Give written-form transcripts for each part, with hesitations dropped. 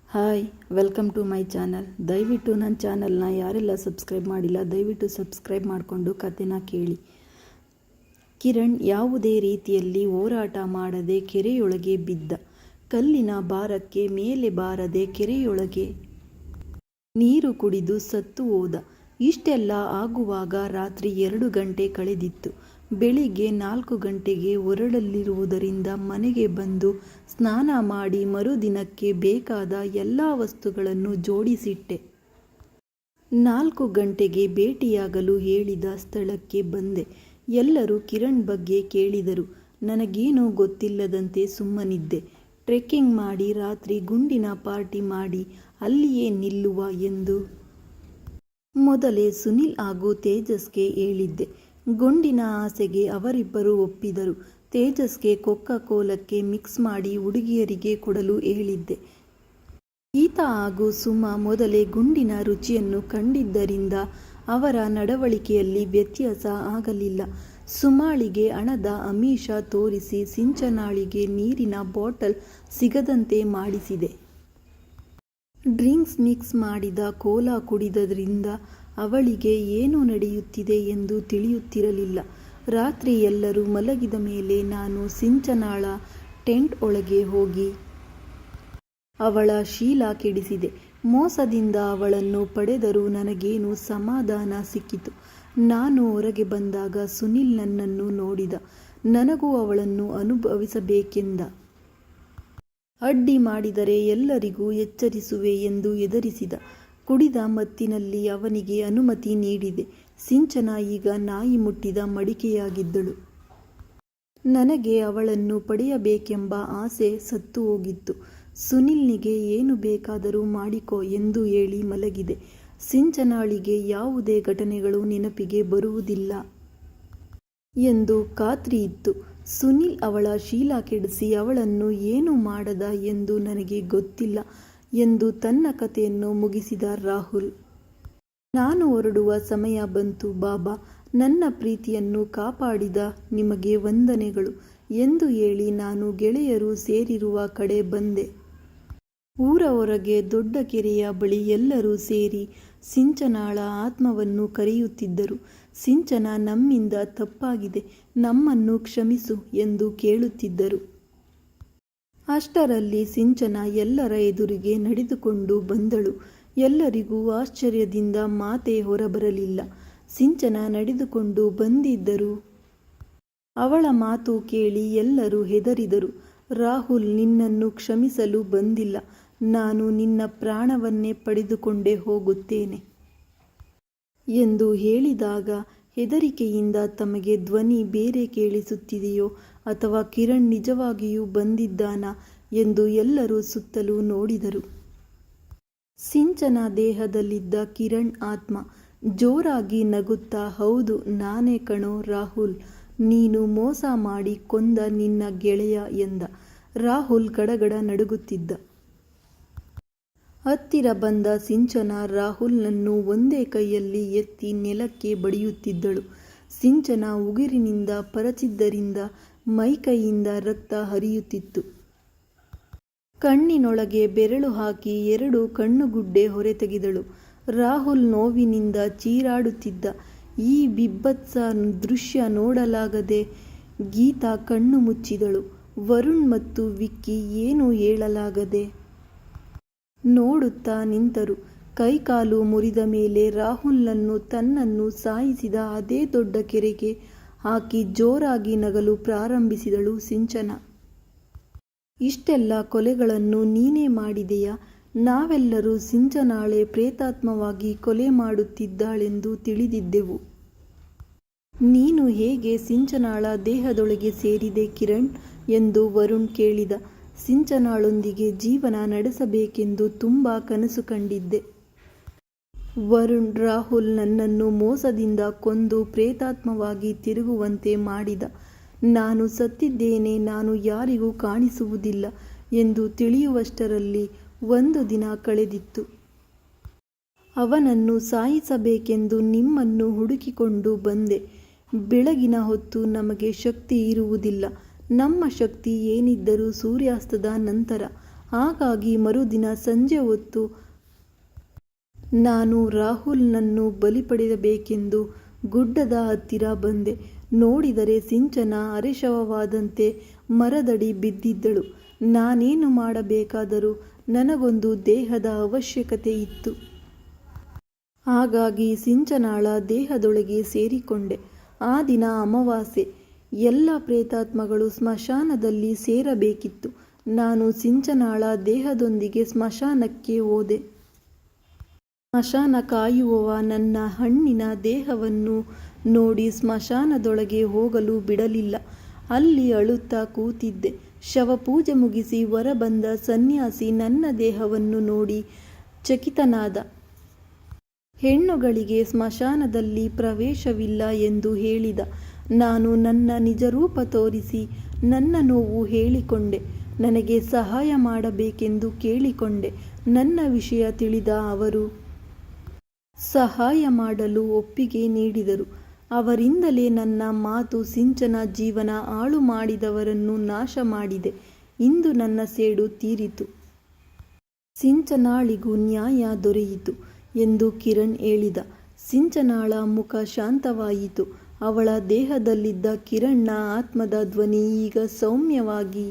Hi, welcome to my channel. ದಯವಿಟ್ಟು ನನ್ನ ಚಾನಲ್ನ ಯಾರೆಲ್ಲ ಸಬ್ಸ್ಕ್ರೈಬ್ ಮಾಡಿಲ್ಲ ದಯವಿಟ್ಟು ಸಬ್ಸ್ಕ್ರೈಬ್ ಮಾಡಿಕೊಂಡು ಕಥೆನ ಕೇಳಿ. ಕಿರಣ್ ಯಾವುದೇ ರೀತಿಯಲ್ಲಿ ಹೋರಾಟ ಮಾಡದೆ ಕೆರೆಯೊಳಗೆ ಬಿದ್ದ. ಕಲ್ಲಿನ ಭಾರಕ್ಕೆ ಮೇಲೆ ಬಾರದೆ ಕೆರೆಯೊಳಗೆ ನೀರು ಕುಡಿದು ಸತ್ತು ಹೋದ. ಇಷ್ಟೆಲ್ಲ ಆಗುವಾಗ ರಾತ್ರಿ 2 ಗಂಟೆ ಕಳೆದಿತ್ತು. ಬೆಳಿಗ್ಗೆ 4 ಗಂಟೆಗೆ ಹೊರಡಲಿರುವುದರಿಂದ ಮನೆಗೆ ಬಂದು ಸ್ನಾನ ಮಾಡಿ ಮರುದಿನಕ್ಕೆ ಬೇಕಾದ ಎಲ್ಲ ವಸ್ತುಗಳನ್ನು ಜೋಡಿಸಿಟ್ಟೆ. 4 ಗಂಟೆಗೆ ಭೇಟಿಯಾಗಲು ಹೇಳಿದ ಸ್ಥಳಕ್ಕೆ ಬಂದೆ. ಎಲ್ಲರೂ ಕಿರಣ್ ಬಗ್ಗೆ ಕೇಳಿದರು. ನನಗೇನೂ ಗೊತ್ತಿಲ್ಲದಂತೆ ಸುಮ್ಮನಿದ್ದೆ. ಟ್ರೆಕ್ಕಿಂಗ್ ಮಾಡಿ ರಾತ್ರಿ ಗುಂಡಿನ ಪಾರ್ಟಿ ಮಾಡಿ ಅಲ್ಲಿಯೇ ನಿಲ್ಲುವ ಎಂದು ಮೊದಲೇ ಸುನಿಲ್ ಹಾಗೂ ತೇಜಸ್ಗೆ ಹೇಳಿದ್ದೆ. ಗುಂಡಿನ ಆಸೆಗೆ ಅವರಿಬ್ಬರು ಒಪ್ಪಿದರು. ತೇಜಸ್ಗೆ ಕೋಲಕ್ಕೆ ಮಿಕ್ಸ್ ಮಾಡಿ ಹುಡುಗಿಯರಿಗೆ ಕೊಡಲು ಹೇಳಿದ್ದೆ. ಗೀತಾ ಹಾಗೂ ಸುಮಾ ಮೊದಲೇ ಗುಂಡಿನ ರುಚಿಯನ್ನು ಕಂಡಿದ್ದರಿಂದ ಅವರ ನಡವಳಿಕೆಯಲ್ಲಿ ವ್ಯತ್ಯಾಸ ಆಗಲಿಲ್ಲ. ಸುಮಾಳಿಗೆ ಹಣದ ಆಮಿಷ ತೋರಿಸಿ ಸಿಂಚನಾಳಿಗೆ ನೀರಿನ ಬಾಟಲ್ ಸಿಗದಂತೆ ಮಾಡಿಸಿದೆ. ಡ್ರಿಂಕ್ಸ್ ಮಿಕ್ಸ್ ಮಾಡಿದ ಕೋಲಾ ಕುಡಿದರಿಂದ ಅವಳಿಗೆ ಏನು ನಡೆಯುತ್ತಿದೆ ಎಂದು ತಿಳಿಯುತ್ತಿರಲಿಲ್ಲ. ರಾತ್ರಿ ಎಲ್ಲರೂ ಮಲಗಿದ ಮೇಲೆ ನಾನು ಸಿಂಚನಾಳ ಟೆಂಟ್ ಒಳಗೆ ಹೋಗಿ ಅವಳ ಶೀಲ ಕೆಡಿಸಿದೆ. ಮೋಸದಿಂದ ಅವಳನ್ನು ಪಡೆದರೂ ನನಗೇನು ಸಮಾಧಾನ ಸಿಕ್ಕಿತು. ನಾನು ಹೊರಗೆ ಬಂದಾಗ ಸುನಿಲ್ ನನ್ನನ್ನು ನೋಡಿದ. ನನಗೂ ಅವಳನ್ನು ಅನುಭವಿಸಬೇಕೆಂದ. ಅಡ್ಡಿ ಮಾಡಿದರೆ ಎಲ್ಲರಿಗೂ ಎಚ್ಚರಿಸುವೆ ಎಂದು ಹೆದರಿಸಿದ. ಕುಡಿದ ಮತ್ತಿನಲ್ಲಿ ಅವನಿಗೆ ಅನುಮತಿ ನೀಡಿದೆ. ಸಿಂಚನ ಈಗ ನಾಯಿ ಮುಟ್ಟಿದ ಮಡಿಕೆಯಾಗಿದ್ದಳು. ನನಗೆ ಅವಳನ್ನು ಪಡೆಯಬೇಕೆಂಬ ಆಸೆ ಸತ್ತು ಹೋಗಿತ್ತು. ಸುನಿಲ್ನಿಗೆ ಏನು ಬೇಕಾದರೂ ಮಾಡಿಕೊ ಎಂದು ಹೇಳಿ ಮಲಗಿದೆ. ಸಿಂಚನಾಳಿಗೆ ಯಾವುದೇ ಘಟನೆಗಳು ನೆನಪಿಗೆ ಬರುವುದಿಲ್ಲ ಎಂದು ಖಾತ್ರಿ ಇತ್ತು. ಸುನಿಲ್ ಅವಳ ಶೀಲ ಕೆಡಿಸಿ ಅವಳನ್ನು ಏನು ಮಾಡದ ಎಂದು ನನಗೆ ಗೊತ್ತಿಲ್ಲ ಎಂದು ತನ್ನ ಕಥೆಯನ್ನು ಮುಗಿಸಿದ ರಾಹುಲ್. ನಾನು ಹೊರಡುವ ಸಮಯ ಬಂತು ಬಾಬಾ. ನನ್ನ ಪ್ರೀತಿಯನ್ನು ಕಾಪಾಡಿದ ನಿಮಗೆ ವಂದನೆಗಳು ಎಂದು ಹೇಳಿ ನಾನು ಗೆಳೆಯರು ಸೇರಿರುವ ಕಡೆ ಬಂದೆ. ಊರ ಹೊರಗೆ ದೊಡ್ಡ ಕೆರೆಯ ಬಳಿ ಎಲ್ಲರೂ ಸೇರಿ ಸಿಂಚನಾಳ ಆತ್ಮವನ್ನು ಕರೆಯುತ್ತಿದ್ದರು. ಸಿಂಚನ ನಮ್ಮಿಂದ ತಪ್ಪಾಗಿದೆ, ನಮ್ಮನ್ನು ಕ್ಷಮಿಸು ಎಂದು ಕೇಳುತ್ತಿದ್ದರು. ಅಷ್ಟರಲ್ಲಿ ಸಿಂಚನ ಎಲ್ಲರ ಎದುರಿಗೆ ನಡೆದುಕೊಂಡು ಬಂದಳು. ಎಲ್ಲರಿಗೂ ಆಶ್ಚರ್ಯದಿಂದ ಮಾತೇ ಹೊರಬರಲಿಲ್ಲ. ಸಿಂಚನ ನಡೆದುಕೊಂಡು ಬಂದಿದ್ದರು. ಅವಳ ಮಾತು ಕೇಳಿ ಎಲ್ಲರೂ ಹೆದರಿದರು. ರಾಹುಲ್ ನಿನ್ನನ್ನು ಕ್ಷಮಿಸಲು ಬಂದಿಲ್ಲ, ನಾನು ನಿನ್ನ ಪ್ರಾಣವನ್ನೇ ಪಡೆದುಕೊಂಡೇ ಹೋಗುತ್ತೇನೆ ಎಂದು ಹೇಳಿದಾಗ ಹೆದರಿಕೆಯಿಂದ ತಮಗೆ ಧ್ವನಿ ಬೇರೆ ಕೇಳಿಸುತ್ತಿದೆಯೋ ಅಥವಾ ಕಿರಣ್ ನಿಜವಾಗಿಯೂ ಬಂದಿದ್ದಾನಾ ಎಂದು ಎಲ್ಲರೂ ಸುತ್ತಲೂ ನೋಡಿದರು. ಸಿಂಚನ ದೇಹದಲ್ಲಿದ್ದ ಕಿರಣ್ ಆತ್ಮ ಜೋರಾಗಿ ನಗುತ್ತಾ, ಹೌದು ನಾನೇ ಕಣೋ ರಾಹುಲ್, ನೀನು ಮೋಸ ಮಾಡಿ ಕೊಂದ ನಿನ್ನ ಗೆಳೆಯ ಎಂದ. ರಾಹುಲ್ ಗಡಗಡ ನಡುಗುತ್ತಿದ್ದ. ಹತ್ತಿರ ಬಂದ ಸಿಂಚನ ರಾಹುಲ್ನನ್ನು ಒಂದೇ ಕೈಯಲ್ಲಿ ಎತ್ತಿ ನೆಲಕ್ಕೆ ಬಡಿಯುತ್ತಿದ್ದಳು. ಸಿಂಚನ ಉಗುರಿನಿಂದ ಪರಚಿದ್ದರಿಂದ ಮೈಕೈಯಿಂದ ರಕ್ತ ಹರಿಯುತ್ತಿತ್ತು. ಕಣ್ಣಿನೊಳಗೆ ಬೆರಳು ಹಾಕಿ 2 ಕಣ್ಣುಗುಡ್ಡೆ ಹೊರತೆಗೆದಳು. ರಾಹುಲ್ ನೋವಿನಿಂದ ಚೀರಾಡುತ್ತಿದ್ದ. ಈ ಬಿಭತ್ಸ ದೃಶ್ಯ ನೋಡಲಾಗದೆ ಗೀತಾ ಕಣ್ಣು ಮುಚ್ಚಿದಳು. ವರುಣ್ ಮತ್ತು ವಿಕ್ಕಿ ಏನು ಹೇಳಲಾಗದೆ ನೋಡುತ್ತಾ ನಿಂತರು. ಕೈಕಾಲು ಮುರಿದ ಮೇಲೆ ರಾಹುಲ್ನನ್ನು ತನ್ನನ್ನು ಸಾಯಿಸಿದ ಅದೇ ದೊಡ್ಡ ಕೆರೆಗೆ ಹಾಕಿ ಜೋರಾಗಿ ನಗಲು ಪ್ರಾರಂಭಿಸಿದಳು ಸಿಂಚನ. ಇಷ್ಟೆಲ್ಲ ಕೊಲೆಗಳನ್ನು ನೀನೇ ಮಾಡಿದೆಯಾ? ನಾವೆಲ್ಲರೂ ಸಿಂಚನಾಳೆ ಪ್ರೇತಾತ್ಮವಾಗಿ ಕೊಲೆ ಮಾಡುತ್ತಿದ್ದಾಳೆಂದು ತಿಳಿದಿದ್ದೆವು. ನೀನು ಹೇಗೆ ಸಿಂಚನಾಳ ದೇಹದೊಳಗೆ ಸೇರಿದೆ ಕಿರಣ್ ಎಂದು ವರುಣ್ ಕೇಳಿದ. ಸಿಂಚನಾಳೊಂದಿಗೆ ಜೀವನ ನಡೆಸಬೇಕೆಂದು ತುಂಬ ಕನಸು ಕಂಡಿದ್ದೆ ವರುಣ್. ರಾಹುಲ್ ನನ್ನನ್ನು ಮೋಸದಿಂದ ಕೊಂದು ಪ್ರೇತಾತ್ಮವಾಗಿ ತಿರುಗುವಂತೆ ಮಾಡಿದ. ನಾನು ಸತ್ತಿದ್ದೇನೆ, ನಾನು ಯಾರಿಗೂ ಕಾಣಿಸುವುದಿಲ್ಲ ಎಂದು ತಿಳಿಯುವಷ್ಟರಲ್ಲಿ 1 ದಿನ ಕಳೆದಿತ್ತು. ಅವನನ್ನು ಸಾಯಿಸಬೇಕೆಂದು ನಿಮ್ಮನ್ನು ಹುಡುಕಿಕೊಂಡು ಬಂದೆ. ಬೆಳಗಿನ ಹೊತ್ತು ನಮಗೆ ಶಕ್ತಿ ಇರುವುದಿಲ್ಲ. ನಮ್ಮ ಶಕ್ತಿ ಏನಿದ್ದರೂ ಸೂರ್ಯಾಸ್ತದ ನಂತರ. ಹಾಗಾಗಿ ಮರುದಿನ ಸಂಜೆ ಹೊತ್ತು ನಾನು ರಾಹುಲ್ನನ್ನು ಬಲಿ ಪಡೆಯಬೇಕೆಂದು ಗುಡ್ಡದ ಹತ್ತಿರ ಬಂದೆ. ನೋಡಿದರೆ ಸಿಂಚನ ಅರೆಶವವಾದಂತೆ ಮರದಡಿ ಬಿದ್ದಿದ್ದಳು. ನಾನೇನು ಮಾಡಬೇಕಾದರೂ ನನಗೊಂದು ದೇಹದ ಅವಶ್ಯಕತೆ ಇತ್ತು. ಹಾಗಾಗಿ ಸಿಂಚನಾಳ ದೇಹದೊಳಗೆ ಸೇರಿಕೊಂಡೆ. ಆ ದಿನ ಅಮಾವಾಸ್ಯೆ. ಎಲ್ಲ ಪ್ರೇತಾತ್ಮಗಳು ಸ್ಮಶಾನದಲ್ಲಿ ಸೇರಬೇಕಿತ್ತು. ನಾನು ಸಿಂಚನಾಳ ದೇಹದೊಂದಿಗೆ ಸ್ಮಶಾನಕ್ಕೆ ಹೋದೆ. ಸ್ಮಶಾನ ಕಾಯುವವ ನನ್ನ ಹಣ್ಣಿನ ದೇಹವನ್ನು ನೋಡಿ ಸ್ಮಶಾನದೊಳಗೆ ಹೋಗಲು ಬಿಡಲಿಲ್ಲ. ಅಲ್ಲಿ ಅಳುತ್ತಾ ಕೂತಿದ್ದೆ. ಶವಪೂಜೆ ಮುಗಿಸಿ ಹೊರಬಂದ ಸನ್ಯಾಸಿ ನನ್ನ ದೇಹವನ್ನು ನೋಡಿ ಚಕಿತನಾದ. ಹೆಣ್ಣುಗಳಿಗೆ ಸ್ಮಶಾನದಲ್ಲಿ ಪ್ರವೇಶವಿಲ್ಲ ಎಂದು ಹೇಳಿದ. ನಾನು ನನ್ನ ನಿಜರೂಪ ತೋರಿಸಿ ನನ್ನ ನೋವು ಹೇಳಿಕೊಂಡೆ. ನನಗೆ ಸಹಾಯ ಮಾಡಬೇಕೆಂದು ಕೇಳಿಕೊಂಡೆ. ನನ್ನ ವಿಷಯ ತಿಳಿದ ಅವರು ಸಹಾಯ ಮಾಡಲು ಒಪ್ಪಿಗೆ ನೀಡಿದರು. ಅವರಿಂದಲೇ ನನ್ನ ಮಾತು ಸಿಂಚನ ಜೀವನ ಹಾಳು ಮಾಡಿದವರನ್ನು ನಾಶ ಮಾಡಿದೆ. ಇಂದು ನನ್ನ ಸೇಡು ತೀರಿತು. ಸಿಂಚನಾಳಿಗೂ ನ್ಯಾಯ ದೊರೆಯಿತು ಎಂದು ಕಿರಣ್ ಹೇಳಿದ. ಸಿಂಚನಾಳ ಮುಖ ಶಾಂತವಾಯಿತು. ಅವಳ ದೇಹದಲ್ಲಿದ್ದ ಕಿರಣ್ನ ಆತ್ಮದ ಧ್ವನಿ ಈಗ ಸೌಮ್ಯವಾಗಿ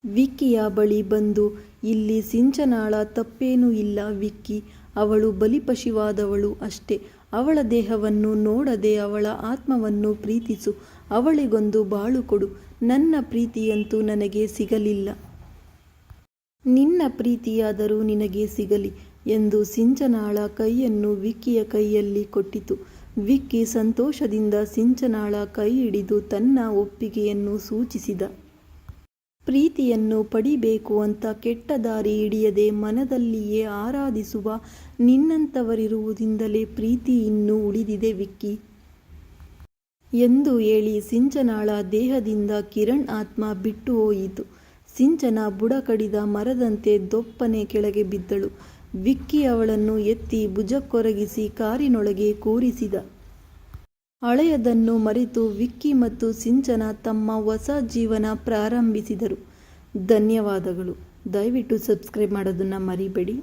ವಿಕ್ಕಿಯ ಬಳಿ ಬಂದು, ಇಲ್ಲಿ ಸಿಂಚನಾಳ ತಪ್ಪೇನೂ ಇಲ್ಲ ವಿಕ್ಕಿ. ಅವಳು ಬಲಿಪಶುವಾದವಳು ಅಷ್ಟೇ. ಅವಳ ದೇಹವನ್ನು ನೋಡದೆ ಅವಳ ಆತ್ಮವನ್ನು ಪ್ರೀತಿಸು. ಅವಳಿಗೊಂದು ಬಾಳು ಕೊಡು. ನನ್ನ ಪ್ರೀತಿಯಂತೂ ನನಗೆ ಸಿಗಲಿಲ್ಲ. ನಿನ್ನ ಪ್ರೀತಿಯಾದರೂ ನಿನಗೆ ಸಿಗಲಿ ಎಂದು ಸಿಂಚನಾಳ ಕೈಯನ್ನು ವಿಕ್ಕಿಯ ಕೈಯಲ್ಲಿ ಕೊಟ್ಟಿತು. ವಿಕ್ಕಿ ಸಂತೋಷದಿಂದ ಸಿಂಚನಾಳ ಕೈ ಹಿಡಿದು ತನ್ನ ಒಪ್ಪಿಗೆಯನ್ನು ಸೂಚಿಸಿದ. ಪ್ರೀತಿಯನ್ನು ಪಡಿಬೇಕು ಅಂತ ಕೆಟ್ಟ ದಾರಿ ಹಿಡಿಯದೆ ಮನದಲ್ಲಿಯೇ ಆರಾಧಿಸುವ ನಿನ್ನಂಥವರಿರುವುದರಿಂದಲೇ ಪ್ರೀತಿ ಇನ್ನೂ ಉಳಿದಿದೆ ವಿಕ್ಕಿ ಎಂದು ಹೇಳಿ ಸಿಂಚನಾಳ ದೇಹದಿಂದ ಕಿರಣ್ ಆತ್ಮ ಬಿಟ್ಟು ಹೋಯಿತು. ಸಿಂಚನ ಬುಡ ಕಡಿದ ಮರದಂತೆ ದೊಪ್ಪನೆ ಕೆಳಗೆ ಬಿದ್ದಳು. ವಿಕ್ಕಿ ಅವಳನ್ನು ಎತ್ತಿ ಭುಜಕ್ಕೊರಗಿಸಿ ಕಾರಿನೊಳಗೆ ಕೂರಿಸಿದ. ಹಳೆಯದನ್ನು ಮರೆತು ವಿಕ್ಕಿ ಮತ್ತು ಸಿಂಚನ ತಮ್ಮ ಹೊಸ ಜೀವನ ಪ್ರಾರಂಭಿಸಿದರು. ಧನ್ಯವಾದಗಳು. ದಯವಿಟ್ಟು ಸಬ್ಸ್ಕ್ರೈಬ್ ಮಾಡೋದನ್ನು ಮರಿಬೇಡಿ.